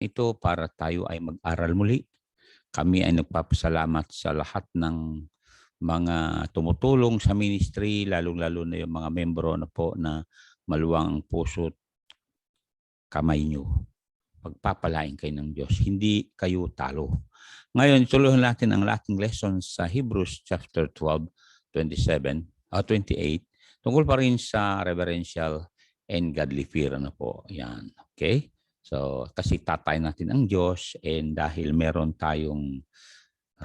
ito para tayo ay mag-aral muli. Kami ay nagpapasalamat sa lahat ng mga tumutulong sa ministry, lalong-lalo na yung mga membro na po na maluwang ang puso at kamay nyo. Pagpapalain kayo ng Diyos. Hindi kayo talo. Ngayon, tuloy natin ang ating lesson sa Hebrews chapter 12, 27, 28. Tungkol pa rin sa reverential and godly fear. Ano po? Yan. Okay? So, kasi tatay natin ang Diyos and dahil meron tayong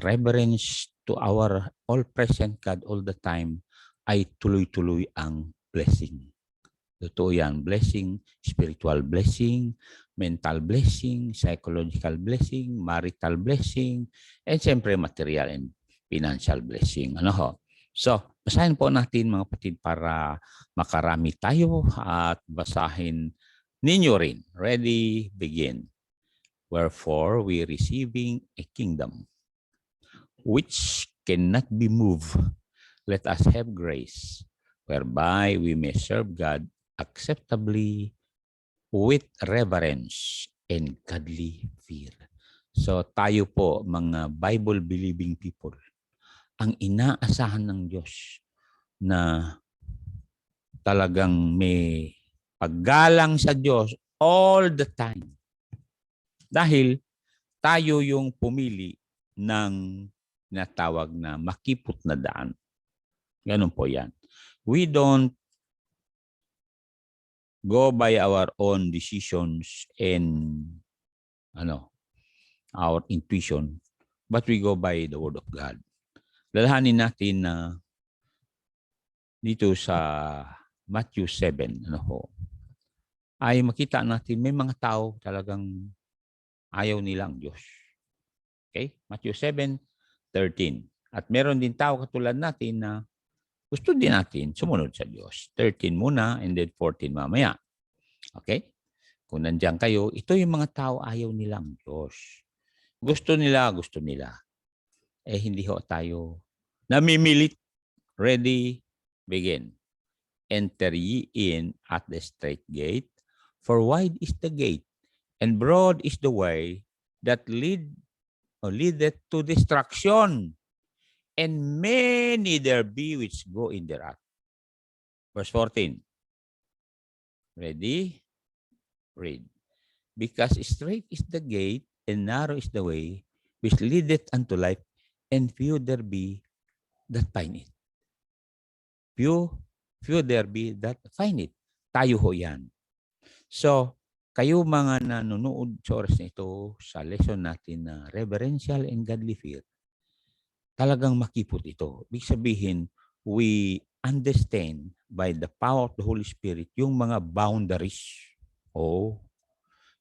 reverence to our all-present God all the time, ay tuloy-tuloy ang blessing. Totoo yan. Blessing, spiritual blessing, mental blessing, psychological blessing, marital blessing, and siyempre material and financial blessing. Ano ho? So, basahin po natin mga kapatid para makarami tayo at basahin ninyo rin. Ready, begin. Wherefore, we receiving a kingdom which cannot be moved. Let us have grace, whereby we may serve God acceptably with reverence and godly fear. So tayo po, mga Bible-believing people, ang inaasahan ng Diyos na talagang may paggalang sa Diyos all the time. Dahil tayo yung pumili ng natawag na makipot na daan. Ganun po yan. We don't go by our own decisions and our intuition, but we go by the Word of God. Lalahanin natin na dito sa Matthew 7, ay makita natin may mga tao talagang ayaw nilang Diyos. Okay? Matthew 7:13. At meron din tao katulad natin na gusto din natin sumunod sa Diyos. 13 muna and then 14 mamaya. Okay? Kung nandiyan kayo, ito yung mga tao ayaw nilang Diyos. Gusto nila. Hindi ho tayo namimilit. Ready, begin. Enter ye in at the strait gate, for wide is the gate, and broad is the way that leadeth to destruction, and many there be which go in thereat. Verse 14. Ready? Read. Because strait is the gate, and narrow is the way, which leadeth unto life, and few there be that find it. Few there be that find it. Tayo ho yan. So, kayo mga nanonood sa oras na ito sa lesson natin na reverential and godly fear, talagang makipot ito. Ibig sabihin, we understand by the power of the Holy Spirit yung mga boundaries.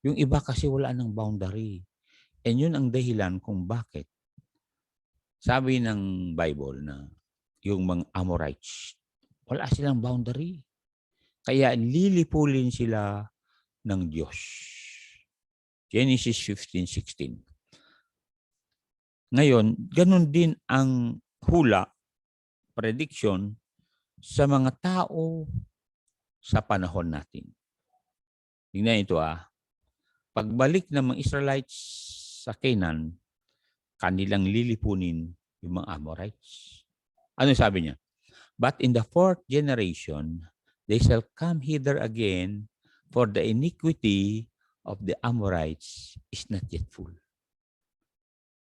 Yung iba kasi wala ng boundary. And yun ang dahilan kung bakit. Sabi ng Bible na yung mga Amorites, wala silang boundary. Kaya lilipulin sila ng Diyos. Genesis 15:16. Ngayon, ganun din ang hula, prediction, sa mga tao sa panahon natin. Tingnan ito Pagbalik ng mga Israelites sa Canaan, kanilang lilipunin yung mga Amorites. Ano sabi niya? But in the 4th generation, they shall come hither again, for the iniquity of the Amorites is not yet full.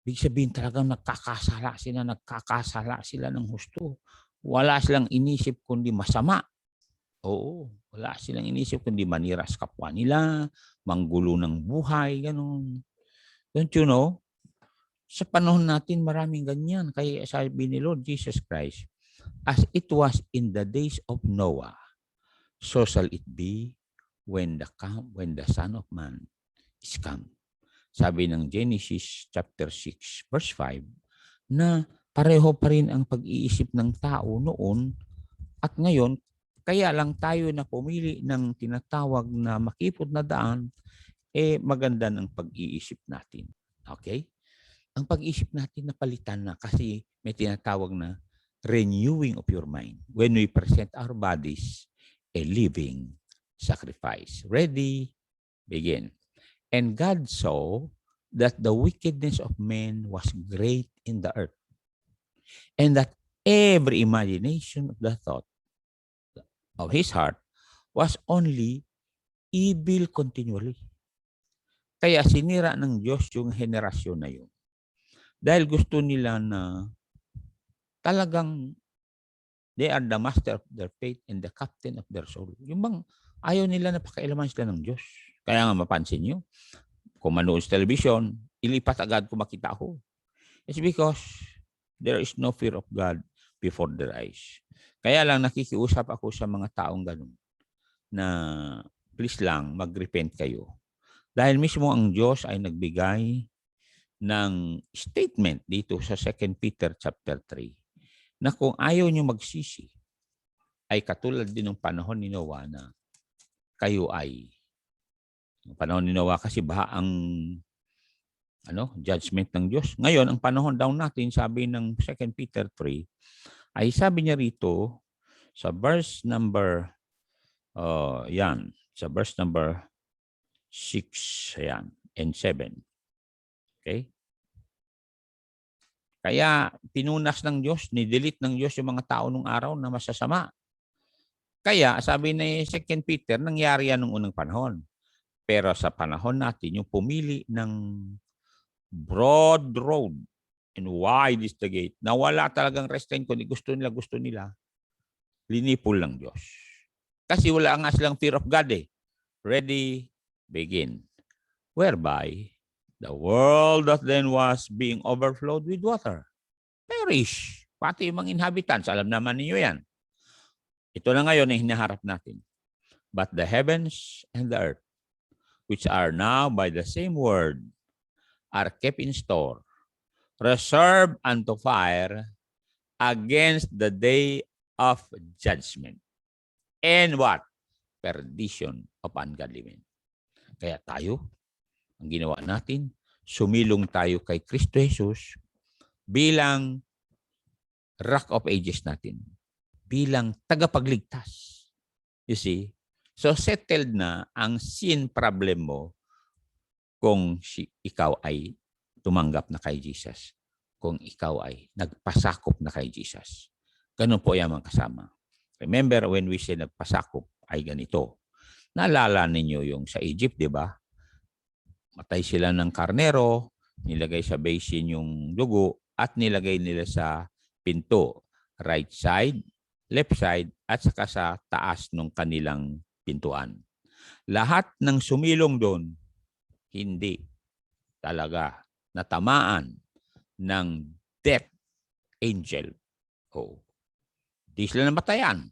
Ibig sabihin talagang nagkakasala sila ng husto. Wala silang inisip kundi masama. Wala silang inisip kundi manira sa kapwa nila, manggulo ng buhay, ganun. Don't you know? Sa panahon natin, maraming ganyan. Kaya sabi ni Lord Jesus Christ, as it was in the days of Noah, so shall it be when the Son of Man is come. Sabi ng Genesis chapter 6, verse 5, na pareho pa rin ang pag-iisip ng tao noon at ngayon, kaya lang tayo na pumili ng tinatawag na makipot na daan, maganda ng pag-iisip natin. Okay? Ang pag-iisip natin napalitan na kasi may tinatawag na renewing of your mind when we present our bodies a living sacrifice. Ready? Begin. And God saw that the wickedness of men was great in the earth, and that every imagination of the thought of his heart was only evil continually. Kaya sinira ng Diyos yung henerasyon na yun. Dahil gusto nila na talagang they are the master of their fate and the captain of their soul. Yung bang ayaw nila na pakialaman sila ng Diyos. Kaya nga mapansin nyo, kung manood sa television, ilipat agad kung makita ako. It's because there is no fear of God before their eyes. Kaya lang nakikiusap ako sa mga taong ganun na please lang mag-repent kayo. Dahil mismo ang Diyos ay nagbigay ng statement dito sa 2 Peter chapter 3 na kung ayaw nyo magsisi, ay katulad din ng panahon ni Noah na kayo ay, ang panahon ni Noah kasi baha ang judgment ng Diyos. Ngayon, ang panahon daw natin, sabi ng 2 Peter 3, ay sabi niya rito sa verse number, sa verse number 6, and 7. Okay? Kaya pinunas ng Diyos, nidelete ng Diyos yung mga tao nung araw na masasama. Kaya sabi ni 2 Peter, nangyari yan nung unang panahon. Pero sa panahon natin, yung pumili ng broad road and wide is the gate, na wala talagang restraint, kundi gusto nila, linipol ng Diyos. Kasi wala nga silang fear of God eh. Ready, begin. Whereby the world that then was being overflowed with water perish. Pati yung mga inhabitants, alam naman niyo yan. Ito na ngayon ang hinaharap natin. But the heavens and the earth, which are now by the same word, are kept in store, reserved unto fire against the day of judgment. And what? Perdition of ungodly men. Kaya tayo, ang ginawa natin, sumilong tayo kay Kristo Jesus bilang Rock of Ages natin, bilang tagapagligtas. You see? So settled na ang sin problem mo kung ikaw ay tumanggap na kay Jesus. Kung ikaw ay nagpasakop na kay Jesus. Ganun po yan mga kasama. Remember when we say nagpasakop ay ganito. Naalala ninyo yung sa Egypt, di ba? Matay sila ng karnero, nilagay sa basin yung dugo at nilagay nila sa pinto. Right side, left side, at saka sa taas ng kanilang pintuan. Lahat ng sumilong doon, hindi talaga natamaan ng death angel. Di sila namatayan.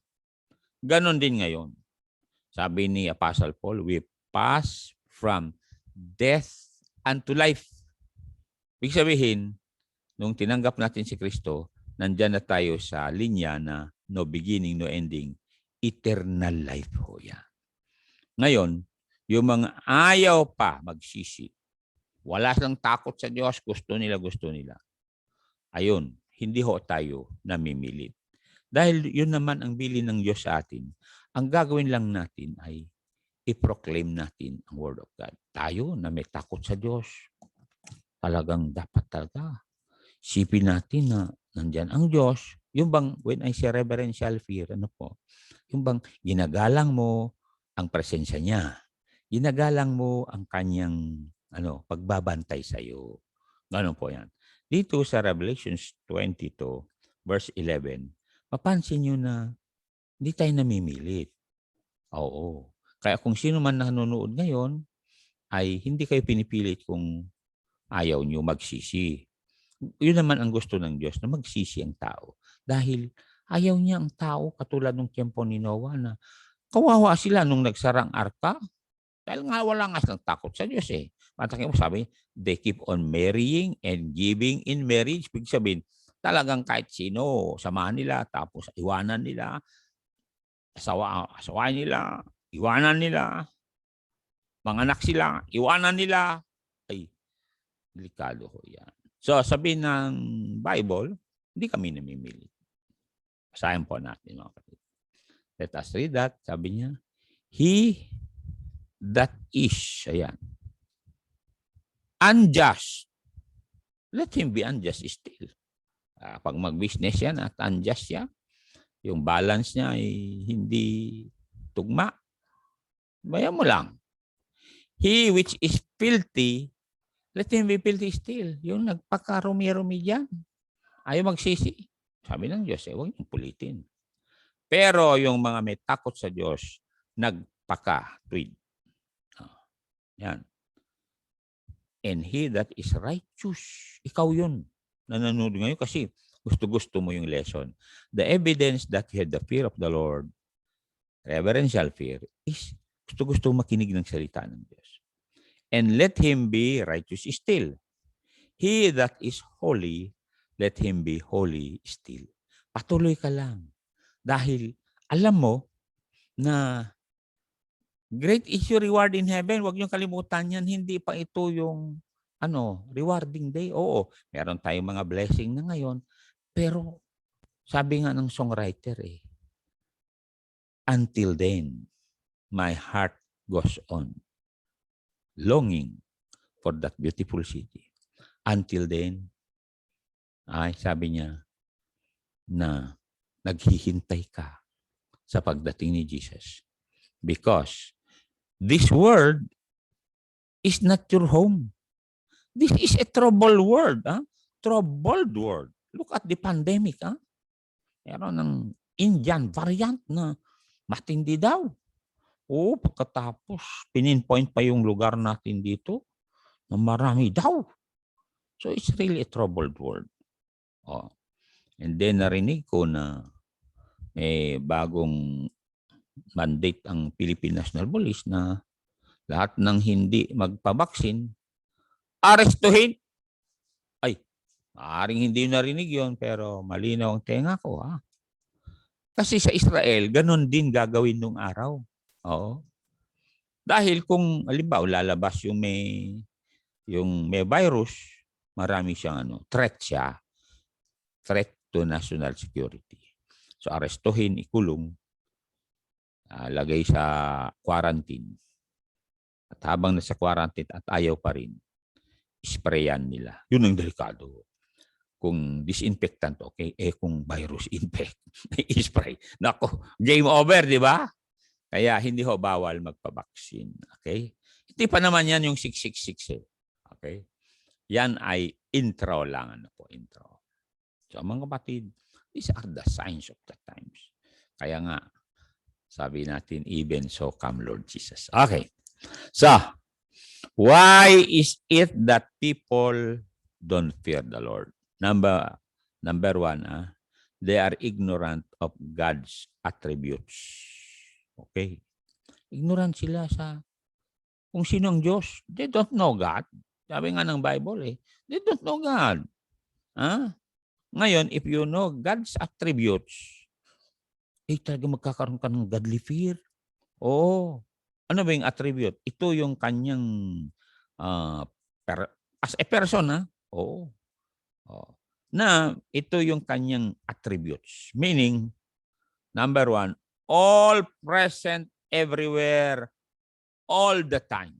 Ganon din ngayon. Sabi ni Apostle Paul, we pass from death unto life. Ibig sabihin, nung tinanggap natin si Kristo, nandyan na tayo sa linya na no beginning, no ending, eternal life ho yan. Ngayon, yung mga ayaw pa magsisi, wala silang takot sa Diyos, gusto nila. Ayun, hindi ho tayo namimilit. Dahil yun naman ang bilin ng Diyos sa atin. Ang gagawin lang natin ay i-proclaim natin ang Word of God. Tayo na may takot sa Diyos, talagang dapat talaga. Sipin natin na nandyan ang Diyos. Yung bang, when I say reverential fear, yung bang ginagalang mo ang presensya niya. Ginagalang mo ang kanyang pagbabantay sa iyo. Ganun po yan. Dito sa Revelations 22, verse 11, mapansin nyo na hindi tayo namimilit. Oo. Kaya kung sino man nanonood ngayon, ay hindi kayo pinipilit kung ayaw nyo magsisi. Yun naman ang gusto ng Diyos, na magsisi ang tao. Dahil ayaw niya ang tao katulad ng tiempo ni Noah na kawawa sila nung nagsarang arka. Dahil nga wala nga silang takot sa Diyos eh. Matakit mo sabi, they keep on marrying and giving in marriage. Big sabihin, talagang kahit sino, samahan nila, tapos iwanan nila, asawain nila, iwanan nila, manganak sila, iwanan nila. Ay, delikado ho yan. So, sabihin ng Bible, hindi kami namimili. Basahin po natin mga kapatid. Let us read that. Sabi niya, he that is, ayan. unjust, let him be unjust still. Pag mag-business yan at unjust siya, yung balance niya ay hindi tugma, bayan mo lang. He which is filthy, let him be filthy still. Yung nagpaka-rumi-rumi dyan, ayaw magsisi. Sabi ng Diyos, huwag niyong pulitin. Pero yung mga may takot sa Diyos, nagpaka-tweed. Yan. And he that is righteous, ikaw yun. Nanonood ngayon kasi gusto-gusto mo yung lesson. The evidence that you have the fear of the Lord, reverential fear, is gusto-gusto makinig ng salita ng Diyos. And let him be righteous still. He that is holy, let him be holy still. Patuloy ka lang. Dahil alam mo na great is your reward in heaven. Huwag niyong kalimutan yan. Hindi pa ito yung rewarding day. Oo, meron tayong mga blessing na ngayon. Pero sabi nga ng songwriter until then, my heart goes on longing for that beautiful city. Until then, sabi niya na naghihintay ka sa pagdating ni Jesus. Because this world is not your home. This is a troubled world. Troubled world. Look at the pandemic. Meron ng Indian variant na matindi daw. Pagkatapos, pininpoint pa yung lugar natin dito na marami daw. So it's really a troubled world. And then narinig ko na may bagong mandate ang Philippine National Police na lahat ng hindi magpabaksin, arestuhin. Maaaring hindi narinig yon pero malinaw ang tenga ko. Kasi sa Israel, ganun din gagawin nung araw. Oo. Dahil kung halimbawa lalabas yung may virus, marami siyang threat siya. Threat to national security. So arestuhin, ikulong, lagay sa quarantine. At habang nasa quarantine at ayaw pa rin, sprayan nila. Yun ang delikado. Kung disinfectant, okay. Kung virus infect, i-spray. Nako, game over, di ba? Kaya hindi ho bawal magpabaksin. Okay? Hindi pa naman yan yung 666. Okay? Yan ay intro lang. Intro. So, mga kapatid, these are the signs of the times. Kaya nga, sabi natin, even so come Lord Jesus. Okay. So, why is it that people don't fear the Lord? Number one, they are ignorant of God's attributes. Okay. Ignorant sila sa kung sino ang Diyos. They don't know God. Sabi nga ng Bible, they don't know God. Ngayon, if you know God's attributes, talaga magkakaroon ka ng godly fear. Ano ba yung attribute? Ito yung kanyang as a person, na ito yung kanyang attributes. Meaning, number one, all present everywhere, all the time.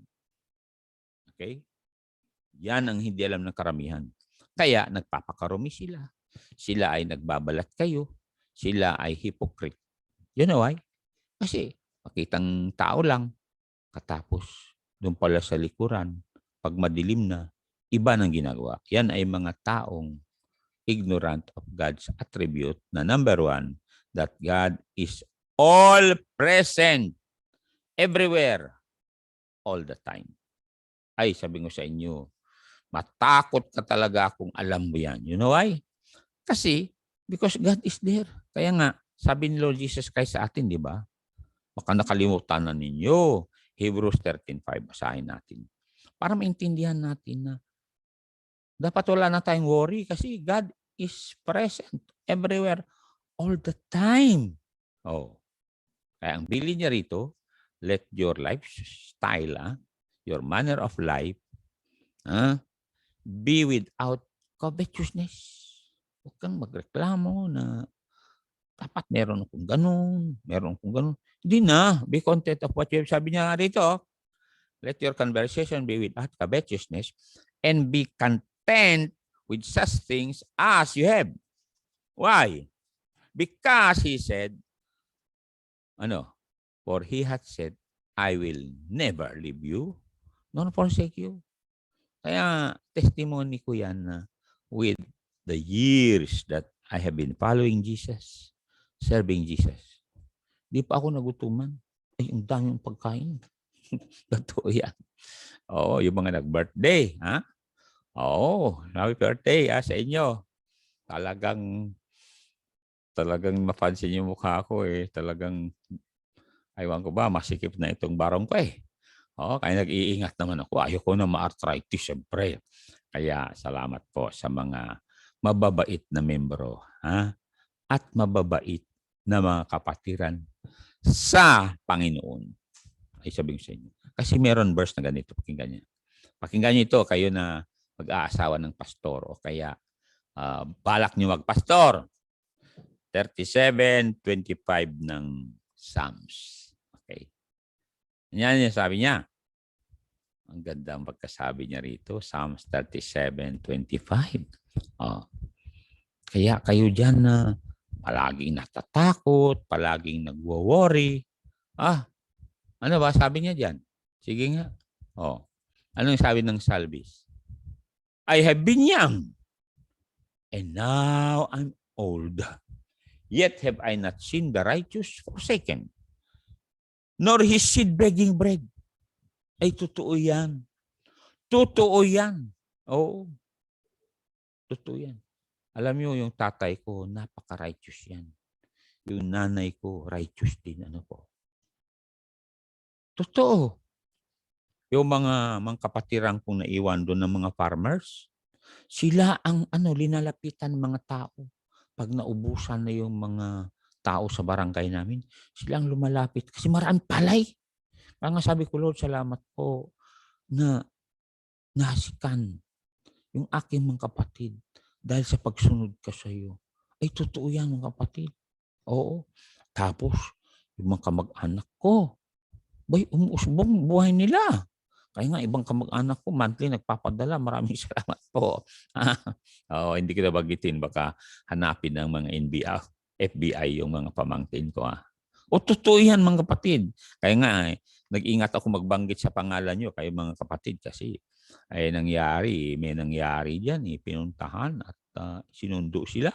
Okay? Yan ang hindi alam ng karamihan. Kaya nagpapakarumi sila. Sila ay nagbabalat kayo. Sila ay hypocrite. You know why? Kasi makitang tao lang. Katapos, doon pala sa likuran, pag madilim na, iba nang ginagawa. Yan ay mga taong ignorant of God's attribute na number one, that God is all present, everywhere, all the time. Sabi ko sa inyo, matakot ka talaga kung alam mo yan. You know why? Kasi, because God is there. Kaya nga, sabi ni Lord Jesus Christ sa atin, di ba? Baka nakalimutan na ninyo. Hebrews 13:5, basahin natin. Para maintindihan natin na dapat wala na tayong worry kasi God is present everywhere all the time. Kaya ang bilin niya rito, let your lifestyle, your manner of life, be without covetousness. Huwag kang magreklamo na dapat meron akong ganun, meron akong ganun. Hindi na. Be content of what you have. Sabi niya rito, let your conversation be without covetousness and be content with such things as you have. Why? Because he said, for he hath said, I will never leave you nor forsake you. Kaya testimony ko yan na with the years that I have been following Jesus, serving Jesus. Di pa ako nagutuman. Ay, ang daming pagkain. Totoo yan. Oo, yung mga nag-birthday. Ha? Oo, happy birthday sa inyo. Talagang mapansin yung mukha ko eh. Talagang, aywan ko ba, masikip na itong barong ko eh. Oo, kaya nag-iingat naman ako. Ayoko na ma-arthritis, siyempre. Kaya salamat po sa mga mababait na membro. Ha? At mababait na mga kapatiran sa Panginoon. Ay sabihin sa inyo. Kasi meron verse na ganito. Pakinggan niyo. Pakinggan niyo ito, kayo na mag-aasawa ng pastor o kaya balak niyo magpastor. 37:25 ng Psalms. Okay. Yan yung sabi niya. Ang ganda ang pagkasabi niya rito. Psalms 37:25. Kaya kayo dyan na palaging natatakot, palaging nagwo-worry. Ano ba sabi niya dyan? Sige nga. Ano yung sabi ng Psalmist? I have been young, and now I'm old. Yet have I not seen the righteous forsaken, nor his seed begging bread. Ay, totoo yan. Totoo yan. Oo. Totoo yan. Alam niyo, yung tatay ko, napaka-righteous yan. Yung nanay ko, righteous din. Ano po? Totoo. Yung mga kapatiran kong naiwan doon ng mga farmers, sila ang linalapitan ng mga tao. Pag naubusan na yung mga tao sa barangay namin, sila ang lumalapit. Kasi maraming palay. Kaya nga sabi ko, Lord, salamat po na nasikan yung aking mga kapatid dahil sa pagsunod ka sa iyo. Ay, totoo yan mga kapatid. Oo. Tapos, yung mga kamag-anak ko, umuusbong buhay nila. Kaya nga, ibang kamag-anak ko, monthly nagpapadala. Maraming salamat po. Hindi ko na bagitin. Baka hanapin ng mga FBI yung mga pamangkin ko. Totoo yan mga kapatid. Kaya nga, nag-ingat ako magbanggit sa pangalan nyo kayo mga kapatid kasi may nangyari dyan. Pinuntahan at sinundo sila.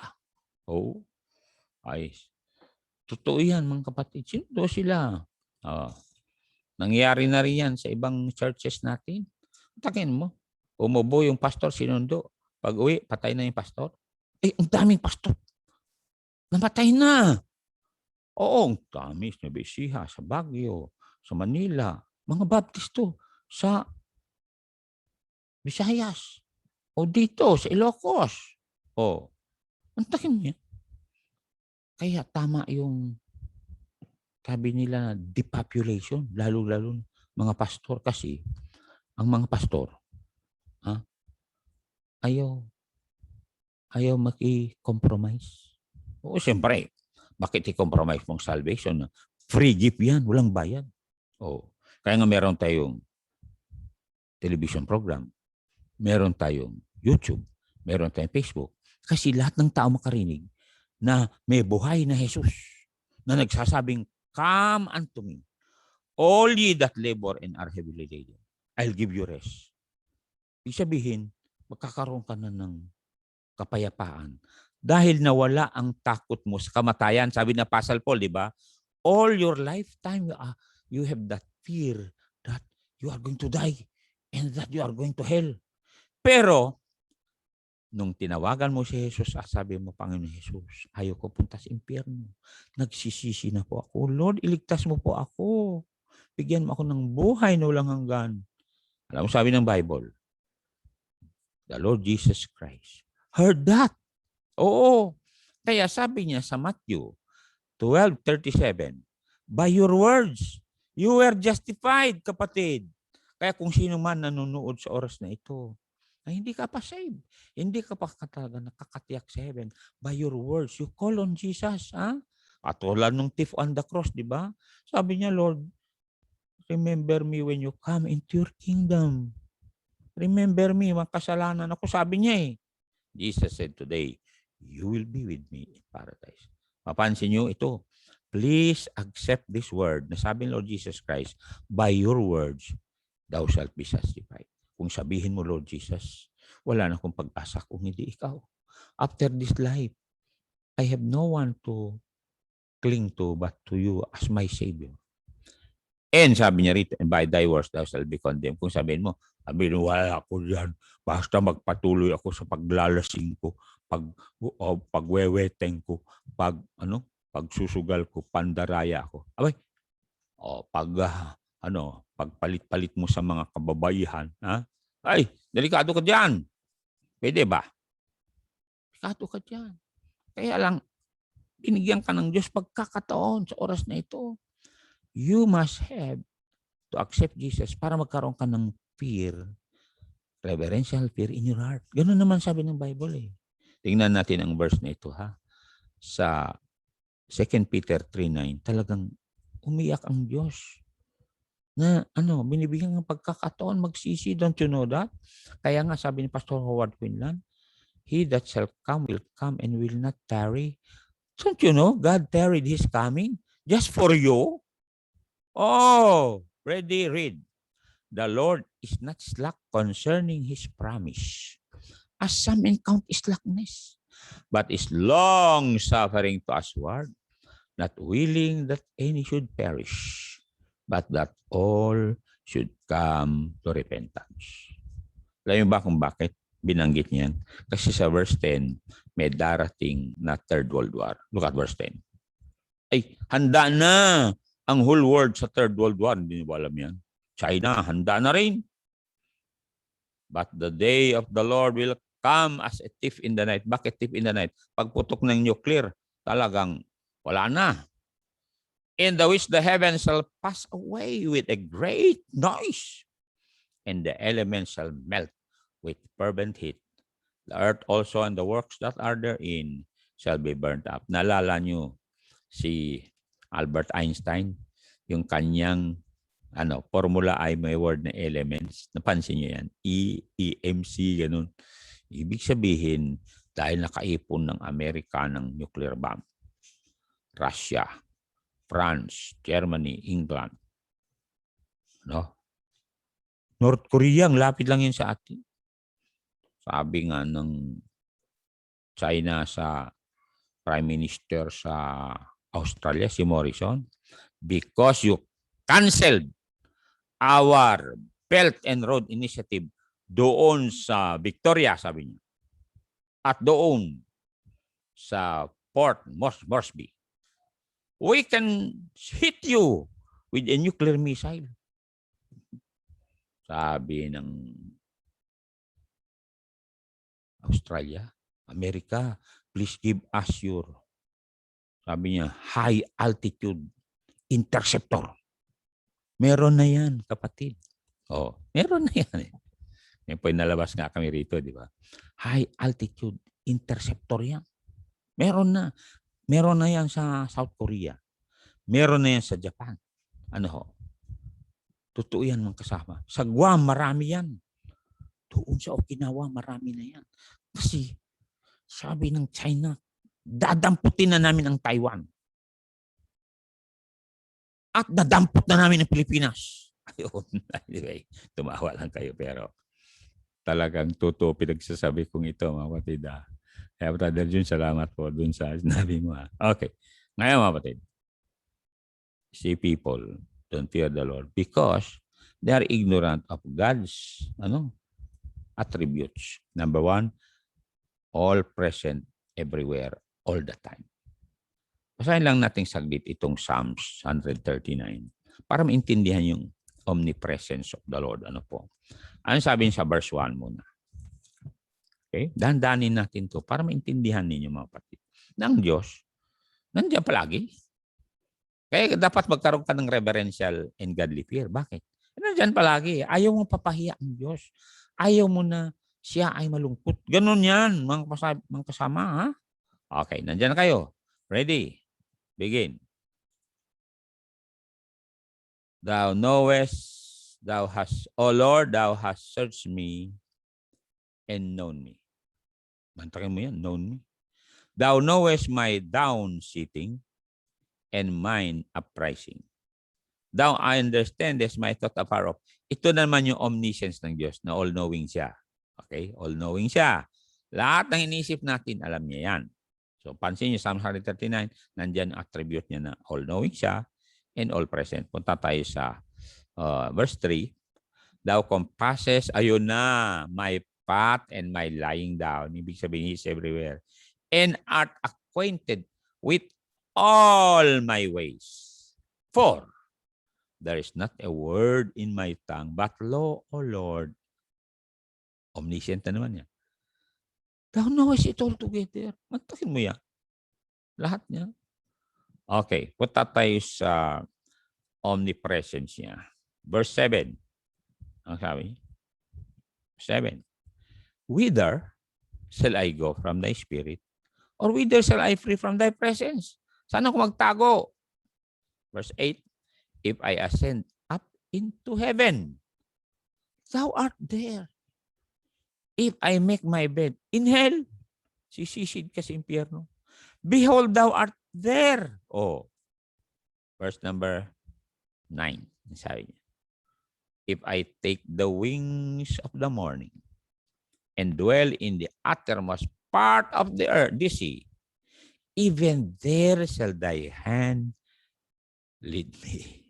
Totoo yan mga kapatid. Sinundo sila. Nangyari na rin yan sa ibang churches natin. Takin mo, umubo yung pastor, sinundo. Pag uwi, patay na yung pastor. Ang daming pastor. Namatay na. Oo, ang dami sa Bisiha, sa Baguio, sa Manila, mga Baptisto, sa Visayas, o dito, sa Ilocos. Ang takin niya. Kaya tama yung sabi nila depopulation, lalo-lalo mga pastor kasi ang mga pastor ayaw maki-compromise. Siyempre, bakit i-compromise mong salvation? Free gift yan, walang bayad. Kaya nga meron tayong television program, meron tayong YouTube, meron tayong Facebook. Kasi lahat ng tao makarinig na may buhay na Jesus na nagsasabing, come unto me, all ye that labor and are heavily laden. I'll give you rest. Ibig sabihin, magkakaroon ka na ng kapayapaan. Dahil nawala ang takot mo sa kamatayan. Sabi na Apostle Paul, di ba? All your lifetime, you have that fear that you are going to die and that you are going to hell. Pero, nung tinawagan mo si Jesus at sabi mo, Panginoon Jesus, ayaw ko punta sa impyerno. Nagsisisi na po ako. Lord, iligtas mo po ako. Bigyan mo ako ng buhay na walang hanggan. Alam mo sabi ng Bible, the Lord Jesus Christ heard that. Oo. Kaya sabi niya sa Matthew 12:37, by your words, you were justified, kapatid. Kaya kung sino man nanonood sa oras na ito, ay hindi ka pa saved. Hindi ka pa talaga nakakatiyak sa heaven. By your words, you call on Jesus. Katulad nung thief on the cross, di ba? Sabi niya, Lord, remember me when you come into your kingdom. Remember me, makasalanan ako. Sabi niya eh. Jesus said today, you will be with me in paradise. Mapansin niyo ito. Please accept this word na sabi ng Lord Jesus Christ, by your words, thou shalt be justified. Kung sabihin mo, Lord Jesus, wala na akong pag-asa kung hindi ikaw. After this life, I have no one to cling to but to you as my Savior. And sabi niya rito, and by thy words thou shalt be condemned. Kung sabihin mo, wala ako dyan. Basta magpatuloy ako sa paglalasing ko, pagweweteng ko, pagsusugal ko, pandaraya ko. Abay, pagpalit-palit mo sa mga kababaihan, ha? Ay, delikado ka dyan. Pwede ba? Delikado ka dyan. Kaya lang, binigyan ka ng Diyos pagkakataon sa oras na ito. You must have to accept Jesus para magkaroon ka ng fear, reverential fear in your heart. Ganun naman sabi ng Bible eh. Tingnan natin ang verse na ito ha. Sa 2 Peter 3:9, talagang umiyak ang Diyos na binibigyan ng pagkakataon magsisi. Don't you know that? Kaya nga sabi ni Pastor Howard Quinlan, he that shall come will come and will not tarry. Don't you know God tarried his coming just for you? Oh, ready, read. The Lord is not slack concerning his promise, as some men count slackness, but is long-suffering to usward, not willing that any should perish, but that all should come to repentance. Alam mo ba kung bakit binanggit niyan? Kasi sa verse 10, may darating na Third World War. Look at verse 10. Ay, handa na ang whole world sa Third World War. Hindi mo alam yan. China, handa na rin. But the day of the Lord will come as a thief in the night. Bakit thief in the night? Pagputok ng nuclear, talagang wala na. In the which the heavens shall pass away with a great noise, and the elements shall melt with fervent heat. The earth also and the works that are therein shall be burnt up. Naalala nyo si Albert Einstein, yung kanyang formula ay may word na elements. Napansin nyo yan? EMC, ganun. Ibig sabihin, dahil nakaipon ng Amerika ng nuclear bomb, Russia, France, Germany, England, North Korea, lapit lang yun sa atin. Sabi nga ng China sa Prime Minister sa Australia, si Morrison, because you canceled our Belt and Road Initiative doon sa Victoria, sabi niya, at doon sa Port Moresby, we can hit you with a nuclear missile. Sabi ng Australia, America, please give us your, sabi niya, high altitude interceptor. Meron na yan, kapatid. Meron na yan. May pinalabas nga kami rito, di ba? High altitude interceptor yan. Meron na. Meron na yan sa South Korea. Meron na yan sa Japan. Totoo yan mga kasama. Sa Guam, marami yan. Doon sa Okinawa, marami na yan. Kasi, sabi ng China, dadamputin na namin ang Taiwan. At nadampot na namin ang Pilipinas. Ayun. Anyway, tumawa lang kayo. Pero talagang totoo pinagsasabi kong ito, mga kapatid. Kaya Brother Jun, salamat po dun sa sinabi mo. Okay. Ngayon, mga kapatid. See people don't fear the Lord because they are ignorant of God's attributes. Number one, all present everywhere, all the time. Basahin lang natin saglit itong Psalms 139 para maintindihan yung omnipresence of the Lord. Ano sabi sa verse 1 muna? Okay? Dahan-dahanin natin to para maintindihan ninyo mga kapatid. Ng Diyos, nandiyan palagi. Kaya dapat magkaroon ka ng reverential and godly fear. Bakit? Nandiyan palagi. Ayaw mong papahiya ang Diyos. Ayaw mo na siya ay malungkot. Ganun yan, mga kasama. Ha? Okay, nandiyan kayo. Ready? Begin. Thou knowest O Lord, thou hast searched me and known me. Bantakin mo yan, known me. Thou knowest my down sitting and mine uprising. Thou understandest my thought afar off. Ito naman yung omniscience ng Diyos na all-knowing siya. Okay? All-knowing siya. Lahat ng inisip natin, alam niya yan. So, pansin niyo, Psalm 139, nandiyan ang attribute niya na all-knowing siya and all-present. Punta tayo sa verse 3. Thou compasses, ayun na, my path and my lying down. Ibig sabihin, He's everywhere. And art acquainted with all my ways. For there is not a word in my tongue, but lo, O Lord, omniscient na naman yan. Thou knowest it all together. Magtakin mo yan. Lahat niya. Okay, punta tayo sa omnipresence niya. Verse 7. Ang sabi? 7. Whither shall I go from thy spirit? Or whither shall I flee from thy presence? Saan ako magtago? Verse 8. If I ascend up into heaven, thou art there. If I make my bed in hell, sisisid ka sa impyerno. Behold, thou art there. Oh. Verse number 9. Sabi niya. If I take the wings of the morning and dwell in the uttermost part of the earth, the sea, even there shall thy hand lead me,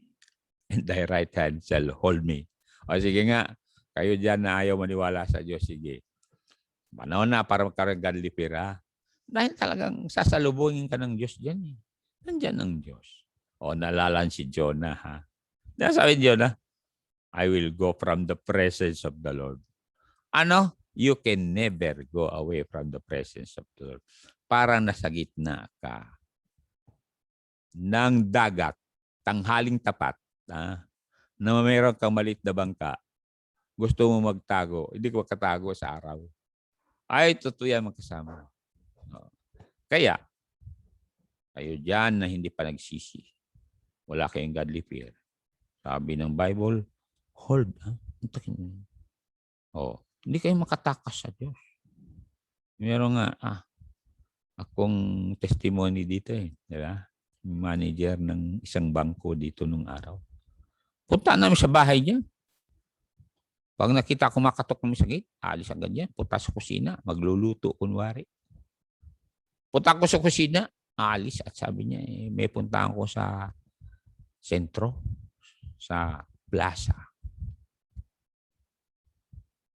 and thy right hand shall hold me. O sige nga, kayo dyan na ayaw maniwala sa Diyos, sige. Panahon na para magkaroon godly fear, ha? Dahil talagang sasalubungin ka ng Diyos dyan. Eh. Nandyan ang Diyos. O nalalan si Jonah, ha? Sabi ni Jonah, I will go from the presence of the Lord. Ano? You can never go away from the presence of the Lord. Parang nasa gitna ka ng dagat, tanghaling tapat, na mayroon kang maliit na bangka, gusto mo magtago, hindi ko makatago sa araw. Ay, totoo yan magkasama. Kaya, kayo dyan na hindi pa nagsisi, wala kayong godly fear. Sabi ng Bible, hold. Hindi kayo makatakas sa Diyos. Meron nga, akong testimony dito eh. Diba? Manager ng isang bangko dito nung araw. Punta namin sa bahay niya. Pag nakita ko makatok namin sa gate, alis agad yan. Punta sa kusina, magluluto kunwari. Punta ko sa kusina, alis at sabi niya, may puntahan ko sa sentro, sa plaza.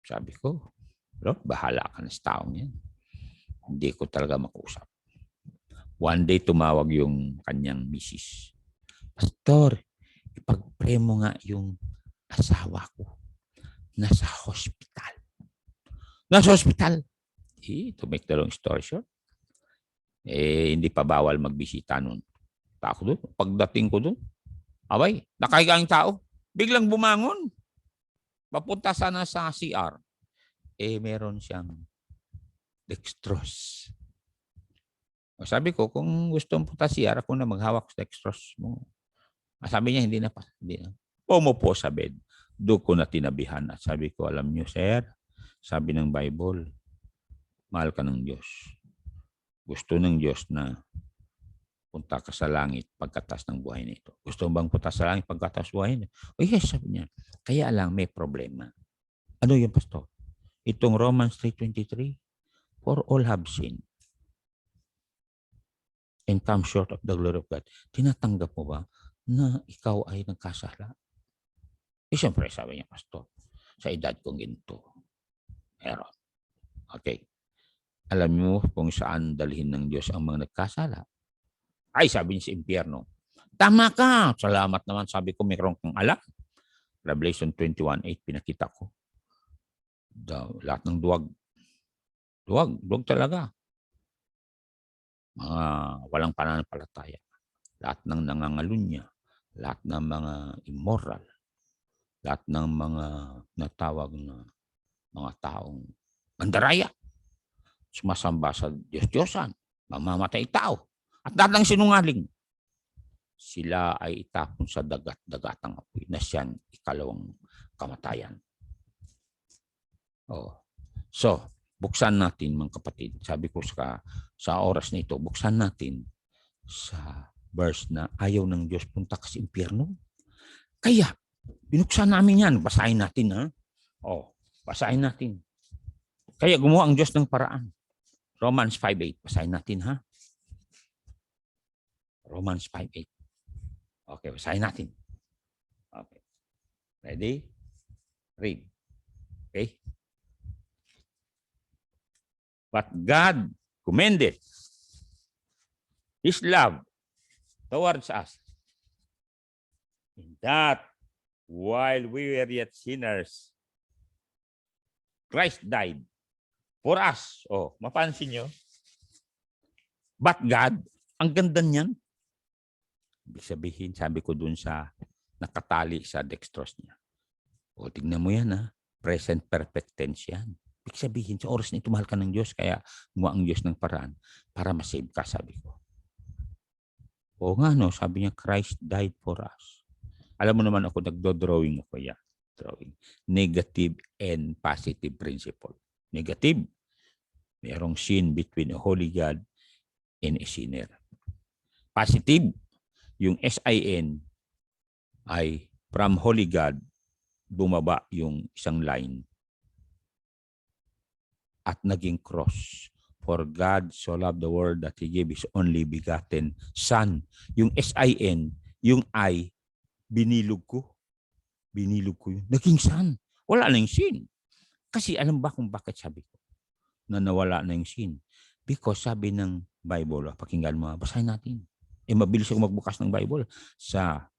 Sabi ko, Lord, bahala ka na sa taong yan. Hindi ko talaga makusap. One day, tumawag yung kanyang misis. Pastor, ipag-pray mo nga yung asawa ko. Nasa hospital. Nasa hospital. To make the long story short, hindi pa bawal magbisita nun. Tako doon. Pagdating ko doon, abay, nakahiga ang tao. Biglang bumangon. Papunta sana sa CR. Meron siyang dextrose. Sabi ko, kung gusto mo punta CR, ako na maghawak sa dextrose mo. Sabi niya, hindi na pa. Hindi na. Umupo sa bed. Doon ko na tinabihan. At sabi ko, alam niyo, sir, sabi ng Bible, mahal ka ng Diyos. Gusto ng Diyos na punta ka sa langit pagkatas ng buhay nito. Gusto mo bang punta sa langit pagkatas buhay nito? O yes, sabi niya. Kaya lang may problema. Ano yung pastor? Itong Romans 3:23, for all have sinned and come short of the glory of God. Tinatanggap mo ba na ikaw ay nagkasala? Siyempre, sabi niya, pastor, sa edad kong ginto. Meron. Okay. Alam mo kung saan dalhin ng Diyos ang mga nagkasala? Ay, sabi niya sa impyerno. Tama ka. Salamat naman. Sabi ko, mayroon kang alam. Revelation 21:8, pinakita ko. Lahat ng duwag. Duwag talaga. Mga walang pananampalataya. Lahat ng nangangalunya. Lahat ng mga immoral. Lahat ng mga natawag na mga taong mandaraya. Sumasamba sa Diyos-Diyosan. Mamamatay tao. At lahat ng sinungaling. Sila ay itapon sa dagat-dagatang apoy na siyang ikalawang kamatayan. Oh. So, buksan natin mga kapatid. Sabi ko sa oras na ito, buksan natin sa verse na ayaw ng Diyos punta ka sa impyerno. Kaya, binuksan namin yan. Basahin natin, ha? Oh, basahin natin. Kaya gumawa ang Diyos ng paraan. Romans 5:8. Basahin natin, ha? Romans 5:8. Okay, basahin natin. Okay. Ready? Read. Okay? But God commended His love towards us, in that while we were yet sinners, Christ died for us. Oh, mapansin nyo? But God, ang ganda niyan. Ibig sabihin, sabi ko dun sa nakatali sa dextrose niya. O, tignan mo yan, ha? Present perfect tense yan. Ibig sabihin, sa oras na ito, mahal ka ng Diyos, kaya gumawa ang Diyos ng paraan para masave ka, sabi ko. O nga, no? Sabi niya, Christ died for us. Alam mo naman ako, nagdo-drawing ako, yeah. Drawing. Negative and positive principle. Negative, mayroong sin between a holy God and a sinner. Positive, yung SIN ay from holy God, bumaba yung isang line at naging cross. For God so loved the world that He gave His only begotten Son. Yung SIN, yung I, binilog ko. Binilog ko yun. Naging Son. Wala na yung sin. Kasi alam ba kung bakit sabi ko na nawala na yung sin? Because sabi ng Bible, pakinggan mo, basahin natin. Mabilis ako magbukas ng Bible sa